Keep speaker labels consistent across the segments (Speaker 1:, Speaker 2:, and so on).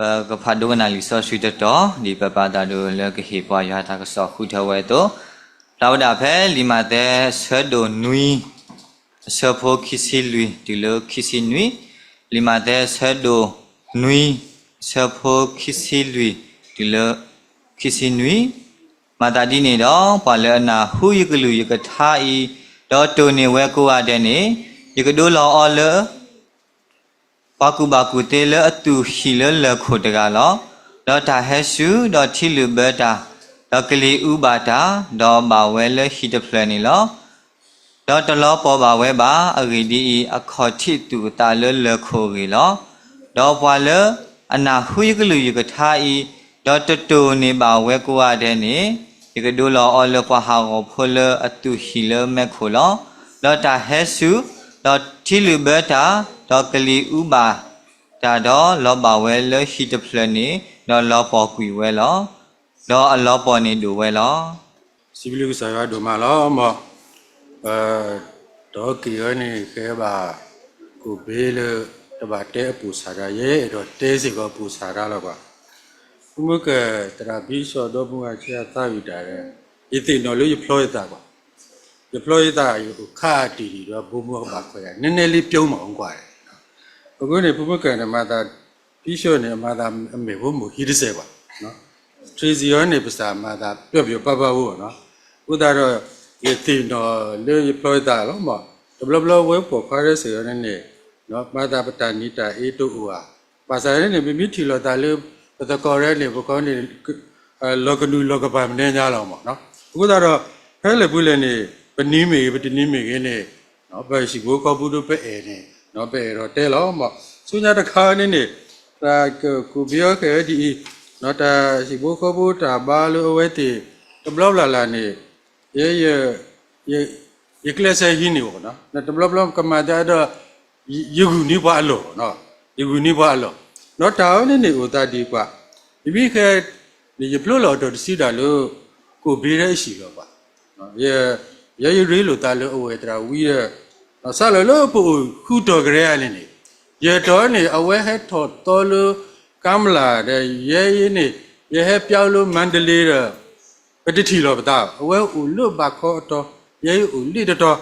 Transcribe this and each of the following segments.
Speaker 1: 个帕多那里所需的多，你爸爸大多那个黑巴呀，他个少苦头为多，老大派里马的舍多女，舍破키시女，第六키시女，里马的舍多女，舍破키시女，第六키시女，马达地呢咯，把了那胡一个路一个他伊，到多呢外国啊的呢，一个多老二了。baku tele atu hilal khodagalo do ta hesu do thilu beta do kli ubata do bawele hidaplan lo do talo po bawe ba agidi akhothi tu ta le khogi lo do pwale ana huyiglu yigathai do tatu ni bawe kwa de ni yigadu lo all kwa ha go phole atu hilal me kholo do ta hesu do thilu beta do kli uba ta đó lo bảo vệ lo khi tập lên ní lo bỏ quỷ vệ lo bỏ ní đủ vệ lo.
Speaker 2: Sibilu saya đồ mà lo mà đó kia này cái bà cụ bê le bà té bù sa ra ye rồi té gì có bù sa ra là quoi. Cũng mới cái tra bí số đó cũng là chia ta bị đại đấy. Ít thì nó lấy deploy ta quoi. Deploy ta khá đi đó bù mua bạc vậy. Nên lấy tiêu mà ông quay. Cái này phụ cái này mà ta bí số này mà ta mấy hôm một khi đi xe qua, nó, chơi gì ở này bây giờ mà ta biểu ba vô nó, bây giờ cái tiền nó lấy ploi ta lắm mà, lâu với cuộc khai ra sự này nó mà ta bắt đầu đi ta ít tu à, bây giờ này mình biết thì là ta lấy ta coi ra này bộ coi này lo cái bài mình nghe lắm mà nó, bây giờ cái là bữa này bên ní mình cái này nó bây giờ bố có bố đâu bé này nó bé rồi té lắm mà suy ra khai này nè ta cứ biết cái gì nó ta chỉ bố có bố ta ba lô vậy thì tập lâu là nè cái cái xe gì nè nó tập lâu cái mà ta đó yêu ni ba lô nó yêu ni ba lô nó tao này nè ta đi qua vì cái ni tập lâu là đó xí đã lô cô biết đấy xí rồi qua giờ rồi lô ta lô vậy ta vì nó sao lô bộ khu đồ cái này giờ đó này ở ngoài hết thọ to lô cam là để giờ này giờ hết béo lô Mandalay rồi cái gì thì lo bắt đầu ở ngoài lô bạc họ to giờ lì đó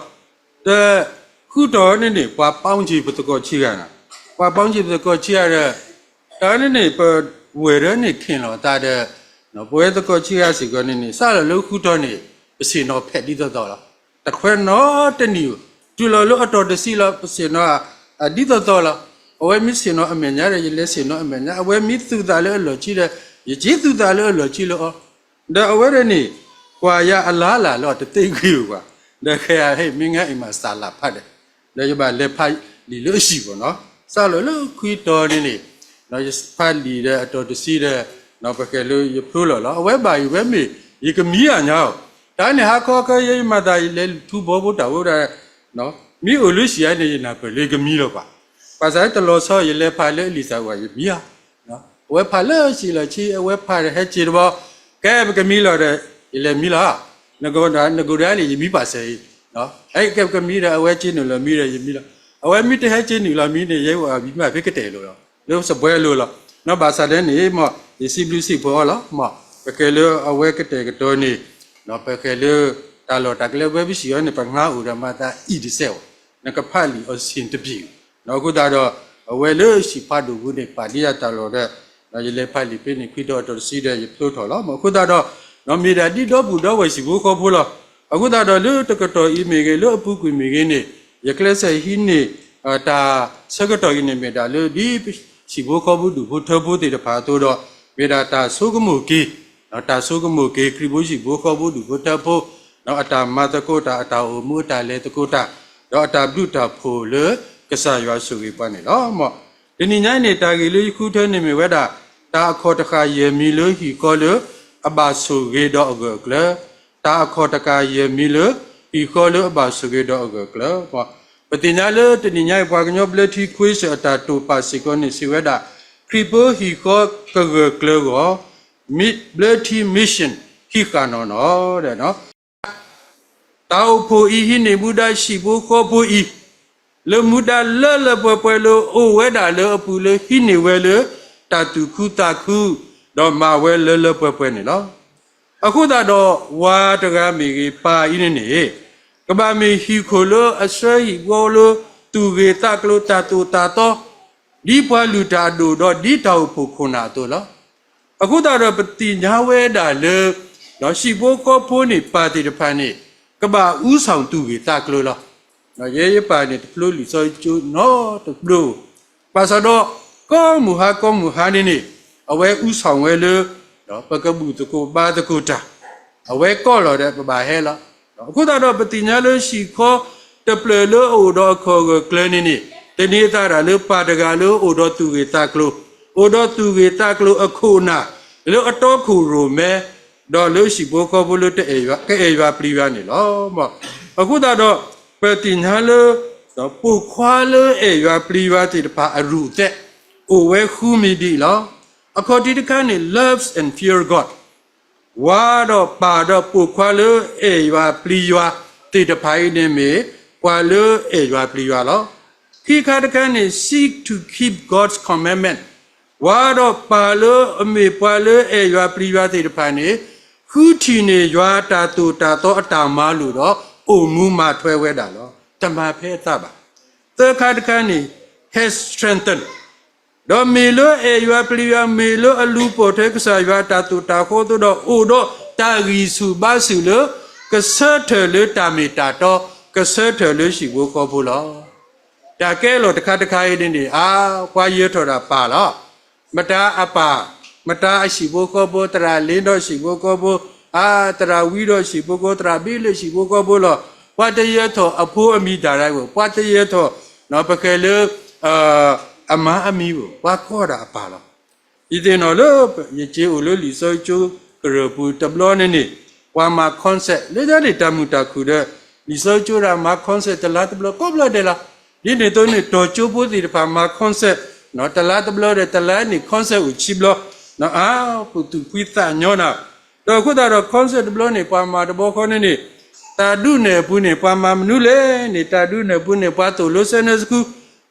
Speaker 2: để khu đó này qua bao nhiêu bữa có chi à qua bao nhiêu bữa có chi à đó này bữa về đó này khi nào ta để nó bữa đó có chi à thì cái này sao lô khu đó này xin nó phép đi đó là ta khuyên nó tên nhiều chú lô ở đó để xin nó xin nó đi đó là ở ngoài mít xin nó ở miền Nam rồi lấy xin nó ở miền Nam ở ngoài mít từ ta lấy ở chi đấy chỉ từ ta lấy ở chi đó đó ở ngoài này qua ya Allah là lo tự kêu qua đó cái hay mình nghe mà sao là phát đấy đó cho bà lấy phát đi lấy gì của nó sao lấy khuy to này nó phát đi đấy to tự xí đấy nó phải cái lấy giúp thôi là ở ngoài bà ở ngoài mi cái mía à nhau đó này họ có cái mà ta lấy thu bố đầu đó nó mi ở lấy gì này là phải lấy cái mía rồi bà bây giờ tao lo sao vậy phải lấy lý sao vậy mía nó vậy phải lấy gì là chi vậy phải hết chi đó cái mía là đấy lấy mía là nó có đấy là mía bà say nó cái mía là vậy chi là mía là mía là vậy mía thì hết chi là mía này vậy vậy mía mà phải cái tệ rồi nó sắp bơi rồi nó bà sa đấy này mà xí blue xí bỏ là mà cái lừa vậy cái tệ cái tôi này nó cái lừa ta lo ta cái lừa với xí này bằng ngáo rồi mà ta ít đi sẹo nó cái phải lý ở xin tập gì nó cũng đã đó vậy lừa xí phát đồ cái này phát đi ra ta lo đấy nó chỉ lấy phải lý bên này khi đó tôi xí đấy tôi thổi lắm mà cũng đã đó nó mi đã đi đó bù đó vậy xí bù có bù là cũng đã đó lừa tôi cái tôi im cái lừa bù cái mi cái này vậy cái sẽ hin này ta sẽ cái tôi này mi đã lừa đi xí bù có bù đủ bù thơ bù thì phải tôi đó mi đã ta số cái mù kia nó ta số cái mù kia khi bù xí bù có bù đủ bù thơ bù nó ta mà ta cô ta ta ở mua ta lấy ta cô ta đó ta bù ta phù lừa cái sao vậy số cái quan này đó mà thì nhảy này ta cái lừa khu thân này mi vậy đã ta khó ta khai ye mi lừa khi có lừa bà số cái đó ở cái ta khó ta khai ye mi lừa khi có lừa bà số cái đó ở cái mà bây giờ lừa thì nhảy qua cái nhóm lừa thì quay sẽ ta tu pa sĩ con này vậy đã khi bữa khi có cái đó mi lừa thì mission khi cả nó đấy nó tao phô y hi ne muda shi bo ko phô y le muda le bo lơ ô we da le pu le hi ne we le ตาตุคุตาคุดอมาเวเลเปนี่เนาะအခုသာတော့ဝါတကမီပါအင်းနေကဘာမီဟီခိုလိုအဆွေဘောလိုသူကေတကလိုတာတူတာတော့ဒီပွားလူတာတို့တော့ဒီတောက်ဖို့ခုနာတို့လောအခုသာတော့ပတိညာဝဲတာလေတော့ရှိဖို့ကောဖို့နေပါတိတဖန်နေကဘာဥဆောင်သူကေတကလိုလောနော်ရဲပါနေတဖလို့လူစောကျိုးနော်တဖလို့ပါစတော့ကောမူဟာနေအဝဲဥဆောင်ဝဲလေနော်ပကဘူတကိုဘာတကိုတာအဝဲကော့လော်တဲ့ပဘာဟဲလောအခုတော့ပတိညာလို့ရှိခေါ်တပလလို့အိုတော့ခေါ်ကကလနေနေတနေ့သားရလို့ပါတကလို့အိုတော့သူကေတကလို့အိုတော့သူကေတကလို့အခုနာလို့အတော့ခုရိုမဲတော့လို့ရှိဘောခေါ်ဘလို့တဲ့အေရွာကဲအေရွာပြပြနေလောမအခုတော့ပတိညာလို့တော့ပုခွာလို့အေရွာပြပြတဲ့ပါအရုတဲ့အိုဝဲခူမီဒီလောaccording to kind loves and fear God ဝါတော့ပါတော့ပုခွာလို့အေရွာပလီရွာတိတဖိုင်းနေမေပွာလို့အေရွာပလီရွာလောခိခါတကန် seek to keep God's commandment ဝါတော့ပါလို့အမေပွာလို့အေရွာပလီရွာတိတဖိုင်းနေခူတီနေရွာတာတူတာတော့အတာမလို့တော့အိုမူမထွဲဝဲတာလောတမဖဲသပါသခါတကန် has strengthenedတော့မေလိုအေရွာပလီယာမေလိုအလူပေါ်တဲ့ကစားရွာတာတူတာခိုးတော့အိုတော့တာဂီစုပါစုလို့ကဆတ်တယ်လို့တာမီတာတော့ကဆတ်တယ်လို့ရှိဖို့ခေါ်ဖို့လောတာကဲလို့တခါရင်းနေကွာရထော်တာပါလောမတာအပါမတာအရှိဖို့ခေါ်ဖို့တရာလင်းတော့ရှိဖို့ခေါ်ဖို့တရာဝီတော့ရှိဖို့ခေါ်တရာဘီလို့ရှိဖို့ခေါ်ဖို့လောပွားတရထော်အဖိုးအမိတာလိုက်ကိုပွားတရထော်နော်ပကဲလို့အမအမီကိုဘာခေါ်တာပါလားဒီတင်တော့လို့ရချေဦးလို့လီဆိုချိုကရပူတဘလောနေဝါမာကွန်ဆပ်လေတဲ့တမှုတခုတဲ့လီဆိုချိုရာမာကွန်ဆပ်တလားတဘလောကောဘလတဲ့လားဒီနေတော့နေတော်ချိုးဖို့ဒီပါမာကွန်ဆပ်နော်တလားတဘလောတဲ့တလားနေကွန်ဆပ်ကိုချိဘလောနော်ပူတူခွိသညောနာတော့ခုတော့ကွန်ဆပ်တဘလောနေပါမာတဘောခေါ်နေတာဒုနေဘူးနေပါမာမနုလေနေတာဒုနေဘူးနေပါတူလို့စနေစကူ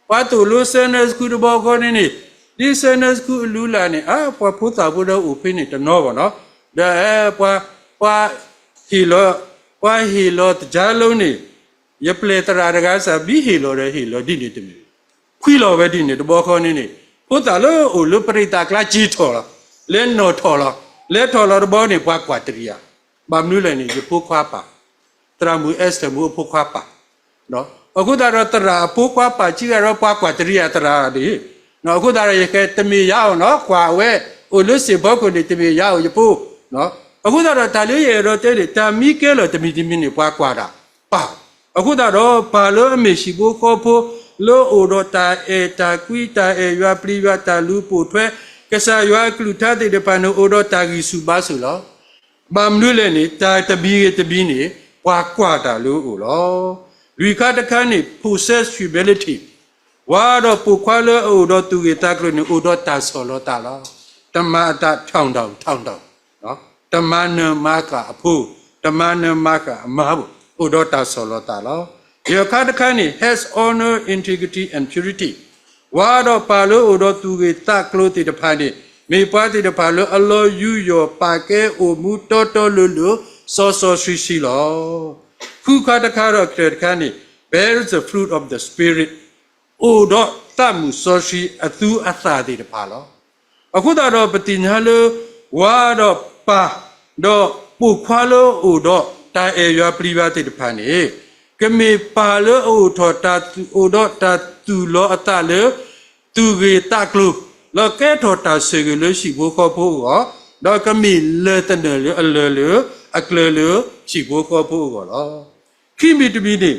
Speaker 2: ပါတူလို့စနေစကူတဘောခေါ်နေဒီစနေစကူလူလာနေပွားဖို့တာဖို့တော့ဥဖိနေတနောပေါ့နော်ဒါပွာဟီလောတကြလုံးနေရပလေတရာတကားစားပြီးဟီလောဒီနေတမီခွီလောပဲဒီနေတဘောခေါ်နေဖို့တာလို့အိုလူပရိတာကလာကြီးထော်လားလဲနော်ထော်လားလဲထော်လားတဘောနေပွားကွာတရီယာဘာမနုလဲနေရဖို့ခွာပါတရာမူအက်စတမူဖို့ခွာပါနော်အခုတော့တရာဖို့ခွာပါကြီးကတော့ပွားကွာတရီယာတရာဒီနော်အခုတော့ရခဲတမီရအောင်နော်ကွာဝဲအိုလူစီဘောကိုနေတမီရအောင်ရဖို့နော်အခုတော့တာလေးရတော့တဲ့တာမီကဲလို့တမီနေပွားကွာတာပါအခုတော့ဘာလို့အမေရှိဖို့ခေါ်ဖို့လို့အိုတော့တာတာကွီတာရွာပလီရွာတာလူပို့ထွဲကစားရွာကလူထားတဲ့ပန်အိုတော့တာကြီးစုပါဆိုလို့ဘာမလို့လဲနေတာတပီးနေပွားကွာတာလို့အိုလို့လူခါတခါနေ possessibility ဝါတော့ပုခွာလို့အိုတော့သူကတကလို့နေအိုတော့တာဆော်လို့တာလားတမတာထောင်းတောင်နော်တမနမကအဖို့တမနမကအမဘူးအိုတော့တာဆော်လို့တာလားဒီခါတခါနေ has honor integrity and purity ဝါတော့ပါလို့အိုတော့သူကတကလို့တဖာနေမေပါတဲ့တဖာလို့အလောယူယောပါကဲအိုမူတော်လို့စောရှိလို့ခုခါတခါတော့ကဲခါနေ bears the fruit of the spirit အိုတော့တမှုစောရှိအသူအသာတဲ့တဖာလို့အခုတော့ပတိညာလို့ဝါတော့ပါတော့ပုခွာလို့အိုတော့တာရွာပြိပါတဲ့တဖာနေကမေပါလို့အိုထောတာအိုတော့တာသူလောအတလို့သူကေတကလို့လောကဲထောတာစေကလို့ရှိဖို့ခေါ်ဖို့တော့ကမေလေတနေလို့အလေလို့အကလေလို့ရှိဖို့ခေါ်ဖို့တော့ခိမီတဘီနေ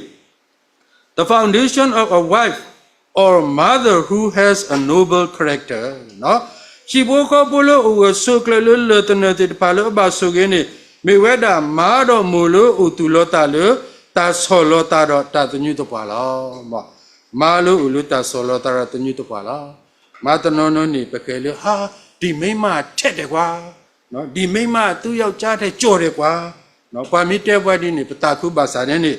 Speaker 2: the foundation of a wife or mother who has a noble character နော်ရှိဖို့ခေါ်ဖို့လို့အိုဆုကလို့လေတနေတဲ့ပါလို့ဘာဆုကင်းနေမေဝဲတာမာတော့မို့လို့အိုသူလောတာလို့တာဆော်လောတာတော့တာတညုတပါလားမာလို့အိုလို့တာဆော်လောတာတညုတပါလားမာတနောနောနေပကယ်လို့ဒီမိမထက်တယ်ကွာနော်ဒီမိမသူ့ယောက်ျားတဲ့ကြော်တယ်ကွာနော်ပါမီတဲဘွားဒီနေပတာခုပါစာတဲ့နေ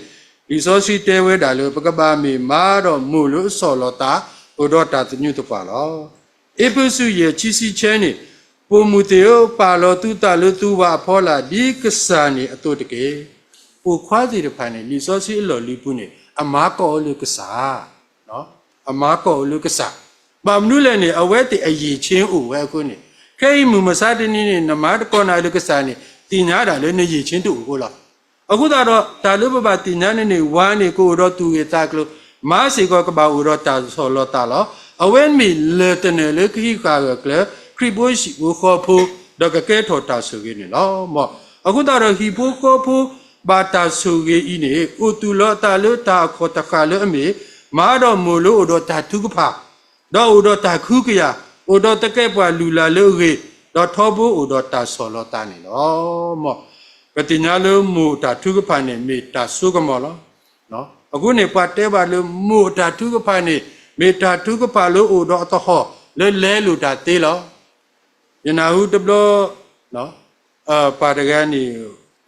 Speaker 2: ဒီစောစီတဲဝဲတာလို့ပကပါမီမာတော့မို့လို့ဆော်လောတာအိုတော့တာတညုတပါလား Epusu ye chisi cheni pomuteo palo tuta lu tuwa phola di kasani atotake po khwazi de phane li so si lo li pu ne amako lu kasa no amako lu kasa ba mnu le ne awe ti ayi chin u we ku ne kai mu masadi ni ne namad ko na lu kasa ne ti nya da le ne yi chin tu ko la aku da ro ta lu ba ti nya ne wa ne ko ro tu ye ta klo ma si ko ka ba u ro ta so lo ta lo awen mi le tene le ki ka ga kle kri bo shi bo kho phu da ka ke tho ta so ge ni lo mo aku da ro hi bo kho phu ba ta so ge i ne u tu lo ta lo ta kho ta kha lo mi ma do mo lo do ta thu ka pha do u do ta khu ka ya u do ta ke pwa lu la lo ge do tho bo u do ta so lo ta ni lo mo ka ti nya lo mo ta thu ka pha ne mi ta so ka mo lo no aku ne pa te ba lo mo ta thu ka pha neမေတာထုကပါလို့ဩတော့တော့ဟောလဲလဲလို့တာသေးလောယနာဟုတဘလို့နော်ပါတကန်းนี่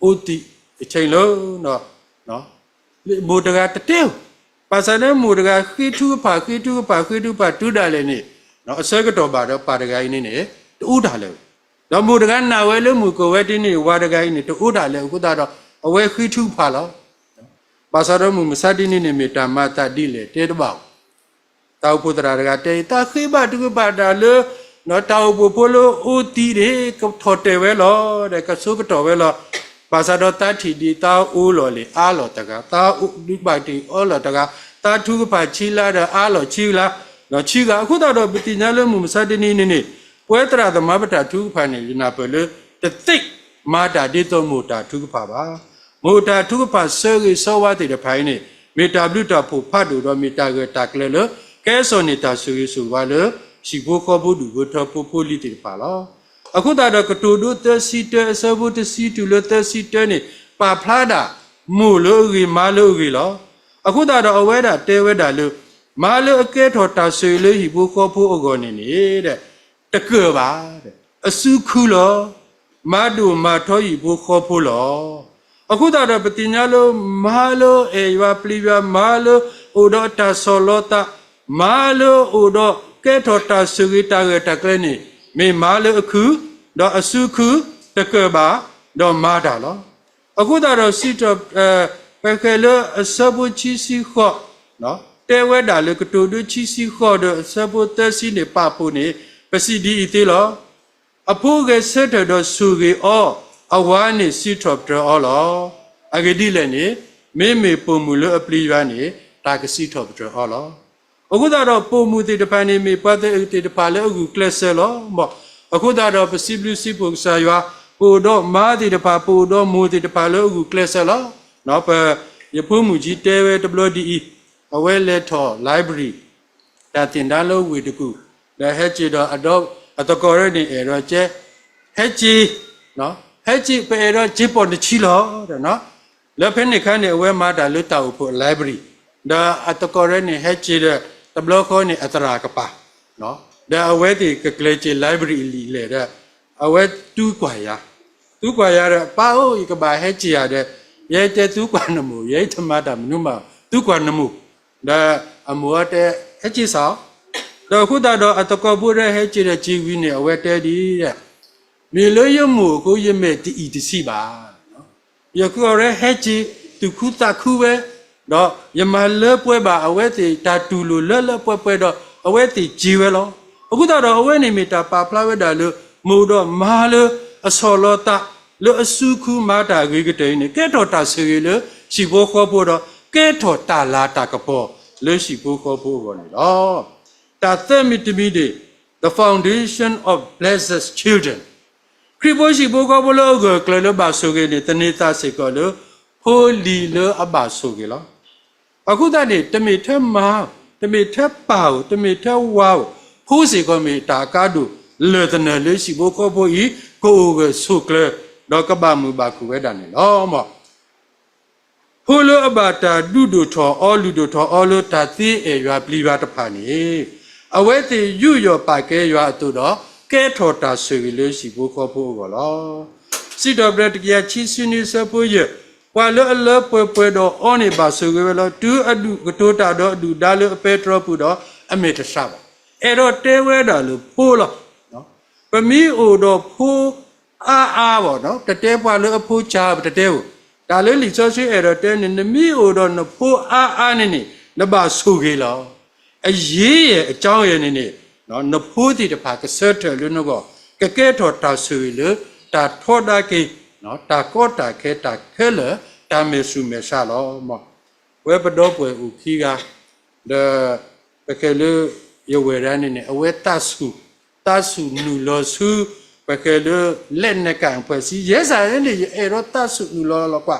Speaker 2: ဥတိအချိန်လုံးနော်မိုတကတတဲပါစတဲ့မိုတကခိထုကပါတူတာလဲနေနော်အစကတော့ပါတော့ပါတကန်းနေနေတူတာလဲတော့မိုတကနာဝဲလို့မူကိုဝဲတင်းနေဝါတကန်းနေတူတာလဲအခုတော့အဝဲခိထုပါလောပါစတော့မူမစတိနေမေတာမတတိလဲတဲတပေါ့တောက်ပုတရာကတေတာခိဘတုကပါဒါလေနော်တောက်ပုပိုလိုဥတီရေကထော်တယ်ဝဲလောတဲ့ကဆုကတော်ဝဲလောပါစာတော်တတိဒီတောက်ဦးလော်လေအားလော်တကတာဥဒီပါတီအော်လော်တကတာထုကပါချီလာတဲ့အားလော်ချီလာနော်ချီကအခုတော့ပတိညာလုံးမစတနီနေပွဲတရာသမပတာထုကဖာနေနာပလေတသိမာတာဒီတော်မူတာထုကဖာပါမူတာထုကဖာဆေရီစောဝတိတဲ့ဖိုင်းနေမေတာဘလူတာဖို့ဖတ်လို့တော့မေတာကတာကလေလောကဲစောနေတာဆိုပါလေရှိဖို့ခေါ်ဖို့ဒူကိုထဖို့ဖို့လိတိပါလားအခုတော့ကတူဒုတစီတဆဘုတစီတူလတစီတနေပါဖလာတာမူလို့ရီမလို့ရီလောအခုတော့အဝဲတာတဲဝဲတာလို့မလို့အကဲထော်တာဆွေလို့ရှိဖို့ခေါ်ဖို့အကောနေနေတဲ့တကယ်ပါတဲ့အစုခုလောမဒူမထော်ရှိဖို့ခေါ်ဖို့လောအခုတော့ပတိညာလို့မလို့အေဝပလီဝမလို့ဥဒတာဆောလောတာမာလိုဥဒကဲထော်တာစုဂီတာကတကလည်းနေမေမာလိုအခုတော့အစုခုတကဘာတော့မာတာလောအခုတော့စီတော့ပကဲလအစဘူချီစီခောနော်တဲဝဲတာလေကတူဒချီစီခောတော့အစဘူတစီနေပပူနေပစီဒီအသေးလောအဖိုးကဆက်တော့စုဂီအောအဝါနေစီတော့တော့အောလောအဂဒီလည်းနေမေပုံမူလို့အပလီရနေတာကစီတော့တော့အောလောအခုတော့ပုံမူတေတပန်နေမိပတ်တဲ့တေတပါလေအခုကလစ်ဆယ်လောမောအခုတော့ပစီဘလူစီပုံစာရွာပိုတော့မာတေတပါပိုတော့မူတေတပါလေအခုကလစ်ဆယ်လောနော်ပရဖုံးမူကြီးတဲဝဲ WDE အဝဲလက်ထော် library တာတင်တန်းလို့ဝေတကူဒါဟဲ့ချီတော့အတကောရနေအဲ့တော့ကျဲဟဲ့ချီနော်ဟဲ့ချီပဲတော့ဂျစ်ပေါ်တချီလောတဲ့နော်လက်ဖက်နေခန်းနေအဝဲမှာတာလွတ်တောက်ဖို့ library ဒါအတကောရနေဟဲ့ချီတဲ့တဘလခေါနေအတရာကပါနော်ဒါအဝဲဒီကကလေးချီ library လီလေတဲ့အဝဲတူးကွာရတဲ့ပါအိုကဘာဟဲချီရတဲ့ရဲတဲ့တူးကွာနမှုရဲထမတာမနုမတူးကွာနမှုဒါအမောတဲ့ဟဲချီဆောက်တော့ခုတော့အတကောဘူးတဲ့ဟဲချီတဲ့ဂျီဝီနေအဝဲတဲဒီတဲ့မြေလို့ရမှုကိုရမဲ့တီတစီပါနော်ရကောရဲဟဲချီတူခုတခုပဲတော့ယမလဲပွဲပါအဝဲတီတာတူလို့လဲပွဲတော့အဝဲတီကြီးဝဲလောအခုတော့အဝဲနေမီတာပါဖလာဝဲတာလို့မို့တော့မာလို့အစောလောတာလို့အစုခုမာတာကြီးကတဲ့နေကဲတော်တာဆွေလို့ရှိဖို့ခေါ်ဖို့တော့ကဲတော်တာလာတာကပေါ်လို့ရှိဖို့ခေါ်ဖို့ကောနေတော့တာသမီတမီဒီ the foundation of blessed children ခရိဘောရှိဖို့ခေါ်ဖို့လို့ကလလဘာဆိုကေနေတနေတာစေကောလို့ဖိုလီလို့အဘာဆိုကေလောအခုတည်းတမေထမာတမေထပါတမေထဝါဖိုးစီကမေတာကာဒုလေတနယ်လေးရှိဖို့ခေါ်ဖို့ဤကိုကဆုကလေတော့ကဘာမူပါခုဝဲတာနေလောမဖိုးလို့အဘာတာဒုဒုထောအောလူဒုထောအောလို့တာသေးအေရွာပလီပါတဖာနေအဝဲတီယူရောပါကဲရွာတို့တော့ကဲထောတာဆွေလေးရှိဖို့ခေါ်ဖို့ကောလောစီတော်ဘရတကချီစနီစဖို့ရဝါလောအလပွဲတော့အောနေပါဆိုကြလောတူအဒုကတိုတာတော့အဒုဒါလောအပေထရပူတော့အမေတဆပါ အဲ့တော့တဲဝဲတာလို့ဖိုးလို့နော်ပမီအိုတော့ဖိုးအာပေါ့နော်တတဲပွားလို့အဖိုးချာတတဲကိုဒါလေးလီစောရှိအဲ့တော့တဲနေနမီအိုတော့နဖိုးအာနေနေနဘာဆူကြီးလောအရေးရဲ့အကြောင်းရဲ့နေနေနော်နဖိုးတီတဖာကစတ်တယ်လို့နော်ကကဲထော်တာဆူလို့တာထော်တာကေနော်တာကောတာခဲတာခဲလတာမေဆူမေရှာလောမောဝဲပတော့ပွဲဥခီကဒပကဲလို့ရဝဲရနေနေအဝဲတဆူနူလောဆူပကဲလို့လက်နဲ့ကန်ဖွဲ့စီရဲစားရနေအဲ့တော့တဆူနူလောလောကွာ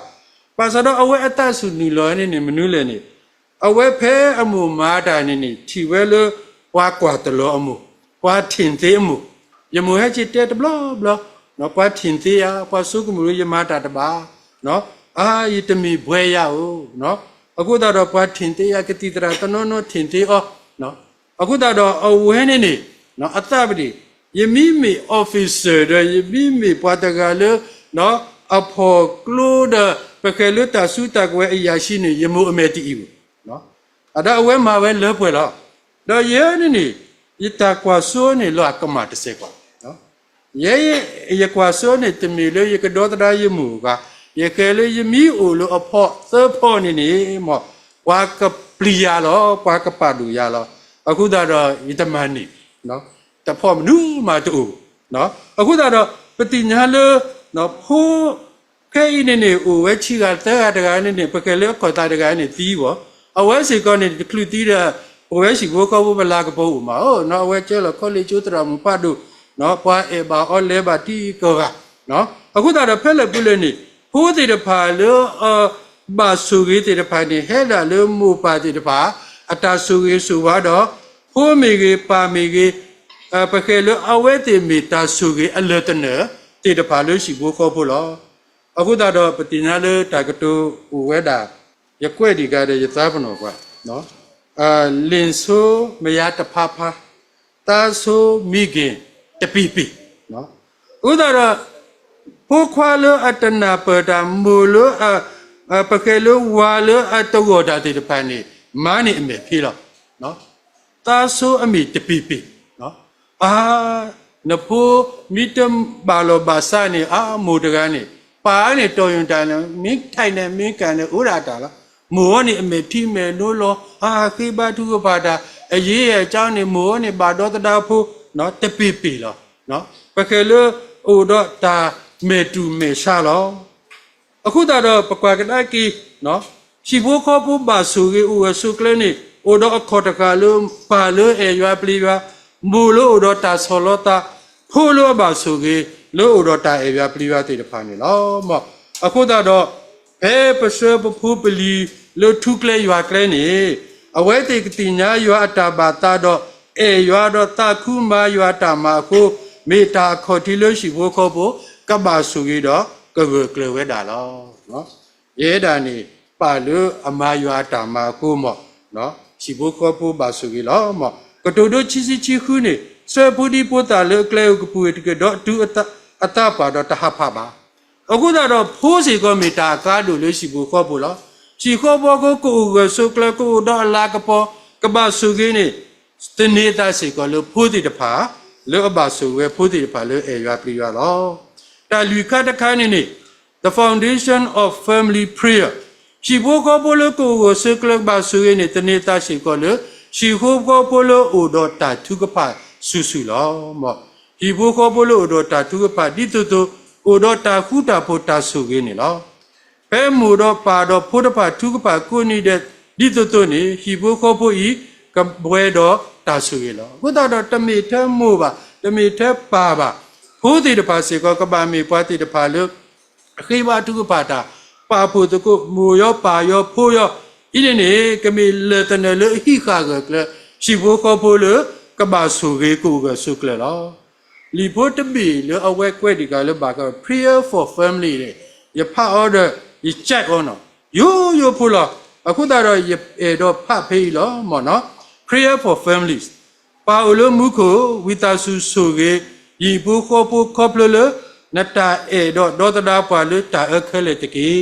Speaker 2: ပါစတော့အဝဲအတဆူနူလောနေနေမနူးလေနေအဝဲဖဲအမှုမာတာနေနေထီဝဲလို့ဝါကွာတလောအမှုဝါထင်သေးအမှုယမွေဟချစ်တဲ့ဘလောဘလောနော်ပွားထင်သေးရပွားစုကမှုရမတာတပါနော်အာယတမီဘွဲရအောင်နော်အခုတော့ပွားထင်သေးရကတိတရာတနောထင်သေးအောနော်အခုတော့အဝဲနေနေနော်အတပတိယမိမီ officer ယမိမီပွားတကလည်းနော်အဖို့ကလိုဒပကလတဆူတကွဲအရာရှိနေယမိုအမေတီဘူးနော်အဲ့ဒါအဝဲမှာပဲလဲပွဲတော့တော့ရဲနေနေယတကွာဆိုးနေလောကမတစေကွာနော်ရဲရကွာဆိုးနေတမီလေရကတော့တရာယမှုကရကဲလေယမီအိုလိုအဖို့သဖို့နေနေမောဝါကပလီယာလောဝါကပါဒူယာလောအခုတော့ယတမန်နေနော်တဖို့မနူးမတူနော်အခုတော့ပတိညာလေနော်ဖိုးခဲနေနေအိုဝဲချီကတဲ့တကားနေနေပကဲလေခေါ်တာတကားနေသီးပေါ့အဝဲစီကနေကလူတီးတဲ့ဝဲစီကိုကောဘလာကပို့မှာဟောနော်ဝဲကျဲလခေါ်လေကျူတရာမပတ်တို့နော်ပွားအေဘာအော်လေဘာတီကောကနော်အခုတော့ဖက်လက်ပြလေနေဖိုးတေတဖာလို့ဘာဆူကြီးတေတဖာနေဟဲလာလို့မူပါတေတဖာအတာဆူကြီးဆူတော့ဖိုးမီကြီးပါမီကြီးပကဲလို့အဝဲတေမီတာဆူကြီးအလတနေတေတဖာလို့ရှိကိုခေါ်ဖို့လောအခုတော့ပတိညာလို့တာကတူဝဲတာရကွဲ့ဒီကားတဲ့ရသားဖနော်ကွာနော်လင်ဆိုးမရတဖဖတာဆိုးမိခင်တပီပီနော်ဥဒရပိုခွာလအတနာပတာမူလပကဲလဝါလအတဝဒတိတဖန်နေမာနေအမေဖြေတော့နော်တာဆိုးအမိတပီပီနော်နဖိုးမိတမ်ဘာလောဘာစာနေမူတကားနေပါနေတော်ရင်တန်မင်းထိုင်နေမင်းကန်နေဥရာတာလားမိုးနေအမေထိမယ်လို့လောခိဘထုကပါတာအရေးရဲ့အကြောင်းနေမိုးနေပါတော့တတာဖို့နော်တပိပိလောနော်ပကဲလို့အိုတော့တာမေတူမေရှာလောအခုတော့ပကွာကတကီနော်ရှိဖို့ခေါ်ဖို့ပါဆူကြီးဦးဆူကလနေအိုတော့အခေါ်တကလို့ပါလို့အေရွာပလီရွာမိုးလို့တော့တာဆောလောတာဖိုးလို့ပါဆူကြီးလို့တော့တာအေရွာပလီရွာတေတဖာနေလောမောအခုတော့ဘဲပစပဖူးပလီလို့ထုကလေရွာကလေးနေအဝဲတေကတိညာရွာအတာဘာတာတော့အေရွာတော့တာခုမာရွာတာမာကိုမေတာခေါ်တီလို့ရှိဖို့ခေါ်ဖို့ကဘာဆူကြီးတော့ကဘကလဝဲတာလောနော်ရဲတာနေပါလို့အမာရွာတာမာကိုမော့နော်ရှိဖို့ခေါ်ဖို့ပါဆူကြီးလောမော့ကတိုတို့ချီစီချီခုနေဆွဲပူဒီပိုတာလို့ကလဲကပူတကတော့ဒူအတာပါတော့တဟဖပါအခုတော့ဖိုးစီကမီတာကားတို့လို့ရှိဖို့ခေါ်ဖို့လောရှိခေါ်ဖို့ကိုဆုကလကိုတော့လာကပေါ်ကဘာဆုကြီးနေစနေတာစီကလို့ဖိုးတီတဖာလို့အဘဆုဝဲဖိုးတီတဖာလို့အေရွာပြရွာလောတာလူခတ်တခါနေနေ the foundation of family prayer ရှိဖို့ခေါ်ဖို့လို့ကိုဆုကလဘာဆုကြီးနေတနေတာစီကလို့ရှိဖို့ခေါ်ဖို့လို့အိုတော့တာထုကဖာဆူဆူလောမောရှိဖို့ခေါ်ဖို့လို့အိုတော့တာထုကဖာဒီတူအိုတော့တာခုတာဖို့တာဆုကြီးနေလောဘဲမူတော့ပါတော့ဖို့တပါထုကပါကိုနေတဲ့ဒီတို့နေဟီဖို့ခေါ်ဖို့ဤကဘွဲတော့တာဆူရလောဘုဒ္ဓတော့တမေထဲမှုပါတမေထဲပါပါဖိုးတိတပါစေကောကပါမေပွားတိတပါလို့အခိဘထုကပါတာပါဖို့တကုမူရောပါရောဖိုးရောဤနေကမေလတနလဟိခါကလရှိဖို့ခေါ်ဖို့လို့ကပါဆူရေကိုကဆုကလောလီဖို့တပီလို့အဝဲကွဲ့ဒီကလို့ပါက prayer for family လေရဖတ် order ရကြိုက်အောင်နော်ယိုဖူလာအခုတော့တော့ဖတ်ဖေးလောမော်နော် prayer for families ပါအလိုမူကိုဝိတာစုဆိုကေဤဘူးခေါ်ဖို့ခေါ်ပလနတာတော့ဒေါ်တာပါလို့တာအခက်လက်တကေ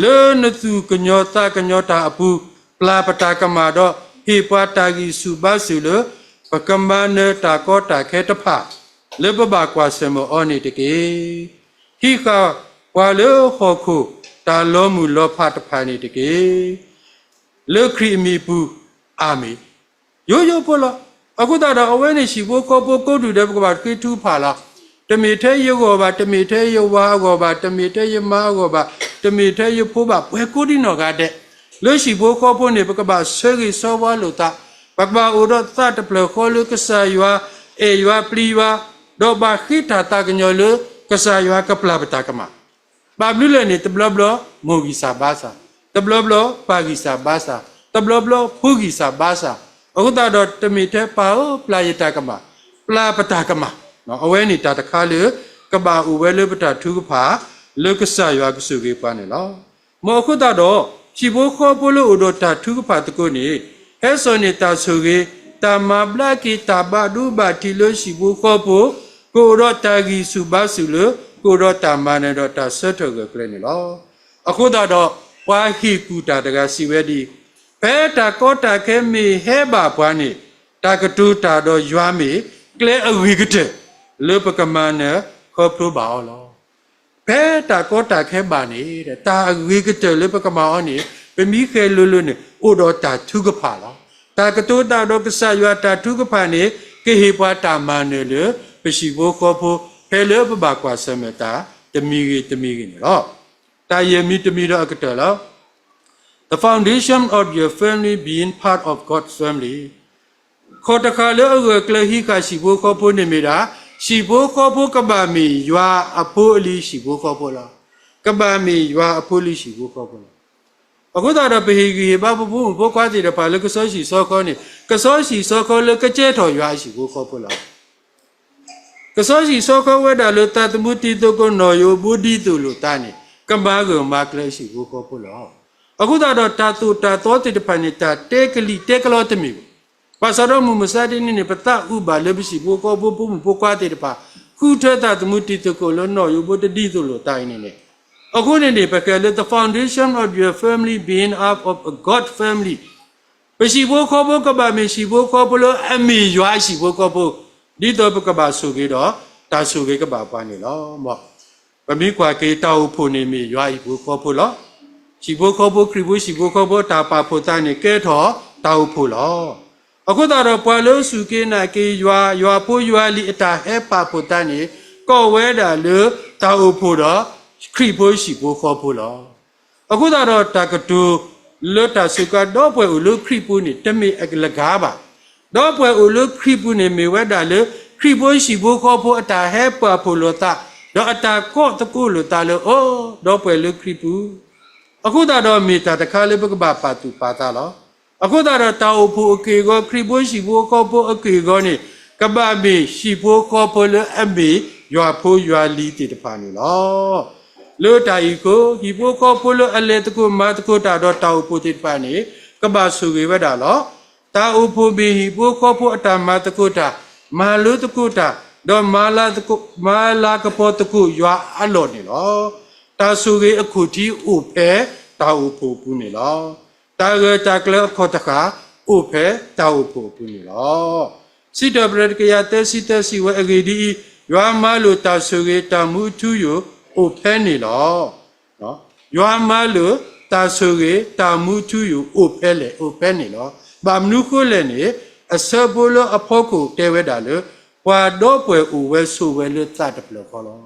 Speaker 2: လေနသူကညောတာအပူပလာပတာကမာတော့ဟေပွားတာကြီးစုပါစုလို့ กำมาเนตาก็ตาแค่ตะผาเลบบ่ากว่าเสมออนี่ตะเกที่ก็ว่าเลขอคูตาล้อมูล้อพาตะพานี่ตะเกเลครีมีปูอามีโยโย่พอละအခုတော့အဝဲနေရှိဖို့ကိုပိုကိုတူတဲ့ဘကဘာကိထူဖာလာတမီထဲယောဘာတမီထဲယောဝါကောဘာတမီထဲယမာကောဘာတမီထဲယဖိုးဘာဘွယ်ကိုဒီနော်ကတဲ့လို့ရှိဖို့ကိုပိုနေဘကဘာဆွေကြီးစောဝါလို့တာဘကဘာဥဒသတ်ပလခေါ်လို့ကဆာယွာအေယွာပလီဝါတော့ဘာခိတာတာကညောလို့ကဆာယွာကပလာပတာကမဘာဘလူလည်းနေတဘလဘလမိုဂီစာဘာစာတဘလဘလပါဂီစာဘာစာတဘလဘလဖူဂီစာဘာစာအခုတော့တမီတဲ့ပါပလာယတာကမပလာပတာကမနော်အဝဲနေတာတခါလေကဘာဥဝဲလေပတာထုကဖာလေကဆာရွာကစုကေပါနေလောမောခုတော့ရှိဖို့ခေါ်ဖို့လို့ဥဒတာထုကဖာတကုနေဟဲစောနေတာစုကေတာမပလာကီတာဘာဒူဘာတီလို့ရှိဖို့ခေါ်ဖို့ကိုရောတာဂီစုဘာစုလို့ကိုရောတာမနဲ့တော့တာဆွတ်ထုတ်ကလေးနေလောအခုတော့ဝါဟီကူတာတကစီဝဲဒီဘဲတာကောတာခဲမီဟဲဘာဘွားနေတာကတူတာတော့ရွာမီကလဲအဝီကတဲ့လေပကမနဲ့ခေါ်ပရပါလောဘဲတာကောတာခဲပါနေတဲ့တာအဝီကတဲ့လေပကမအောနေပမီခဲလူလူနေဥတော်တာထုကဖာလောတာကတူတာတော့ကဆရွာတာထုကဖာနေကေဟေပွားတာမနေလေပရှိဘောခေါ်ဖို့ဖဲလေပပကွာဆမတာတမီကြီးနေလောတာယေမီတမီတော့အကတဲ့လောThe foundation of your family being part of God's family. ခေါ်တခါလေအကလဟိကရှိဖို့ခေါ်ဖို့နေမိတာရှိဖို့ခေါ်ဖို့ကဘာမီရွာအဖိုးအလီရှိဖို့ခေါ်ဖို့လားကဘာမီရွာအဖိုးလီရှိဖို့ခေါ်ဖို့လားအခုတော့ဘဟိကြီးဘာဘူးဘောကွာစီတဲ့ပါလေကစောရှိစောခေါ်နေကစောရှိစောခေါ်လေကကျဲတော်ရွာရှိဖို့ခေါ်ဖို့လားကစောရှိစောခေါ်ဝဲတာလို့တတ်မှုတီတုကိုနော်ယောဘူးဒီတုလို့တာနေကဘာကမကလေးရှိဖို့ခေါ်ဖို့လားအခုတော့တာတူတာတော်တဲ့ပဏိတာတေကလီတေကလောတမီပါစရောမူမစတဲ့နေပတဥပါလေပစီဘောကောဘောဘောကွာတဲ့ပါခုထတာသမုတိတကိုလောနော်ယဘတတိဆိုလို့တိုင်းနေတယ်အခုနေပကလေ the foundation of your family being up of a God family ပစီဘောကောဘောကဘာမရှိဘောကောဘောလို့အမီရွာရှိဘောကောဘောဒီတော့ပကဘာဆိုကြတော့တာဆိုကြကဘာပါနေလောမောပမိကွာကေတောက်ဖို့နေမီရွာဤဘောကောဘောလို့ရှိဖို့ခေါ်ဖို့ခရီးဖို့ရှိဖို့ခေါ်ဖို့တာပါဖို့တိုင်းနေကဲထော်တောက်ဖို့လောအခုတော့ပွာလို့စုကေနာကေရွာဖို့ရွာလီအတာဟဲပါဖို့တိုင်းနေကော့ဝဲတာလေတောက်ဖို့တော့ခရီးဖို့ရှိဖို့ခေါ်ဖို့လောအခုတော့တာကတူလွတ်တာစုကတော့ပွဲဦးလို့ခရီးဖို့နေတမေအကလကားပါတော့ပွဲဦးလို့ခရီးဖို့နေမေဝဲတာလေခရီးဖို့ရှိဖို့ခေါ်ဖို့အတာဟဲပါဖို့လို့တာတော့အတာကော့တကူလို့တာလို့အိုးတော့ပွဲလို့ခရီးဖို့အခုတော့မေတာတခါလေးဘကဘာပါတူပါတာလောအခုတော့တောက်ဖို့အကေကိုခရီးဖို့ရှိဖို့ခေါ်ဖို့အကေကိုနေကဘာမေရှိဖို့ခေါ်ဖို့လည်းအမေရွာဖို့ရွာလီတေတပါနေလောလို့တိုင်ကိုဒီဖို့ခေါ်ဖို့လည်းအလေတကူမတကူတာတော့တောက်ဖို့တေတပါနေကဘာဆူကေဝဲတာလောတာအဖို့ဘီဟီဖို့ခေါ်ဖို့အတာမတကူတာမာလို့တကူတာတော့မာလာကပေါ်တကူရွာအလောနေလောတာဆူကေအခုတီဥဖဲတာဥဖို့ပူနေလောတာကတာကလခေါ်တခါဥဖဲတာဥဖို့ပူနေလောစီတဘရကရတဲ့စီတစီဝဲအဂေဒီရွာမလို့တာဆူကေတာမှုထူယဥဖဲနေလောနော်ရွာမလို့တာဆူကေတာမှုထူယဥဖဲလေဥဖဲနေလောဘာမနုခိုလည်းနေအစဘလအဖို့ကိုတဲဝဲတာလေဘွာတော့ပွဲဥဝဲဆူဝဲလို့သတ်တယ်လို့ခေါ်လော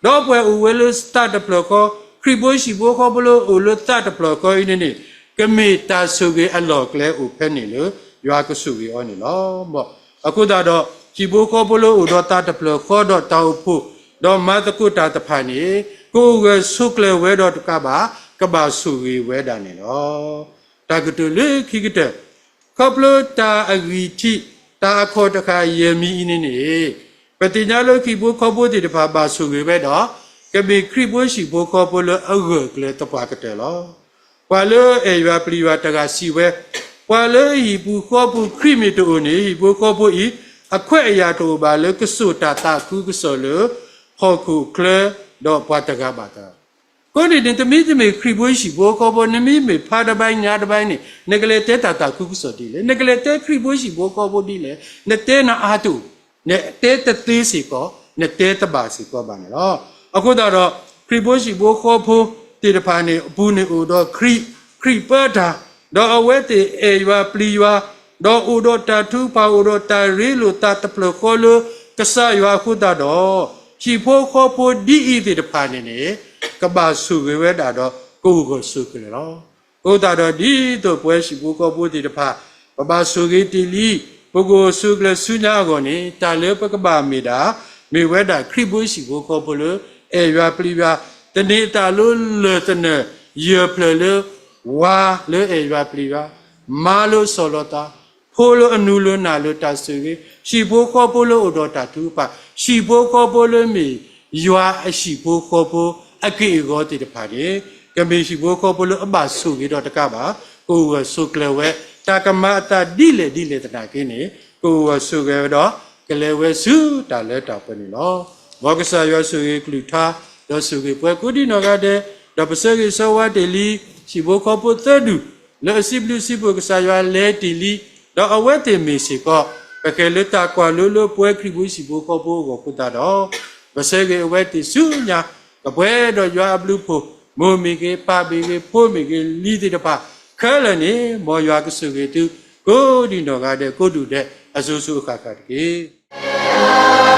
Speaker 2: တော့ပွဲဥဝဲလို့သတ်တယ်လို့ခေါ်ခရီးဖို့ရှိဖို့ခေါ်ဘလို့ဥလို့သတ်တယ်လို့ခေါ်နေနေကမေတာဆူကေအလောကလဲဥဖဲနေလို့ရွာကဆူကေအော်နေလောမောအခုတော့ရှိဖို့ခေါ်ဘလို့ဥတော့သတ်တယ်လို့ခေါ်တော့တောက်ဖို့တော့မတကုတာတဖာနေကိုယ်ကဆုကလဲဝဲတော့ကဘာဆူကေဝဲတာနေလောတာကတူလေခိကတဲ့ကပလတာအဂီတိတာခေါ်တခါယေမီနေနေပတိညာလို့ခိဖို့ခေါ်ဖို့ဒီတဖာဘာဆူကေပဲတော့ကဘေခရီဖို့ရှိဖို့ခေါ်ဖို့လို့အဂကလေတပါကတဲ့လောပွာလို့အေရွာပလီဝတကစီဝဲပွာလို့ဟီဘူးခေါ်ဖို့ခရီမီတိုနေဟီဖို့ခေါ်ဖို့ဤအခွဲ့အရာတို့ဘာလို့ကဆုတာတာခုကဆောလို့ခေါ်ခုကလေတော့ပွာတကပါတာ ကိုဒီတင်တမီတမီခရီဘွေးရှိဘောကောဘောနမီမေဖာတပိုင်းညာတပိုင်းနေနဂလေတဲတာတာခုခုစောဒီလေနဂလေတဲခရီဘွေးရှိဘောကောဘောဒီလေနတဲနာအာတုနတဲတသေးစီကောနတဲတပါစီကောပါနော်အခုတော့ခရီဘွေးရှိဘောကောဖိုတေတဖာနေအပူနေဦးတော့ခရီပါတာတော့အဝဲတေအေရွာပလီရွာတော့ဦးတော့တာထူပါဦးတော့တာရီလိုတာတပလခေါ်လို့ကဆာရွာခုတော့ရှိဖိုခေါ်ဖိုဒီဤတေတဖာနေကဘာစုဝဲတာတော့ကိုကိုစုကြတယ်နော်ကိုတာတော့ဒီတော့ပွဲရှိကိုကောပိုးတီတဖာဘဘာစုကြီးတီလီပုဂ္ဂိုလ်စုကလဆုညာကိုနေတာလေပကဘာမီတာမေဝဲတာခရိဘွေးရှိကိုကောပိုးလို့အေရွာပလီရွာတနေတာလို့လေတနေရပလလေဝါလေအေရွာပလီရွာမာလို့ဆော်လတာဖိုးလို့အနူလို့နာလို့တာစုကြီးရှိဖို့ကောပိုးလို့ဥတော်တာသူပါရှိဖို့ကောပိုးလို့မီရွာအရှိဖို့ကောပိုးအကိရောတိတဖာလေကမေရှိဘောကောပလအဘဆုကြီးတော့တကပါကိုဝဆုကလဝဲတာကမတာဒီလေတနာကင်းနေကိုဝဆုကဲတော့ကလဝဲစုတာလဲတာပဲနေနော်ဘောကဆာရွဆုကြီးကလူထားတော့ဆုကြီးပွဲကိုဒီနော်ကတဲ့တော့ပစကြီးဆဝတေလီရှိဘောကောပသဒူလဲစီဘလူစီဘောကဆာရွလဲတီလီတော့အဝဲတေမီစီကောပကဲလတာကွာလိုပွဲခရီဘူးရှိဘောကောပိုကိုပုတာတော့ပစကြီးအဝဲတီစုညာကပွဲတော့ရွာဘလူဖို့မိုမီကေပါဘီကေဖိုးမီကေလီတိတပါခဲလနေမော်ရွာကစုကေတူကိုဒီတော့ကတဲ့ကိုတူတဲ့အဆူဆူအခါခါတကေ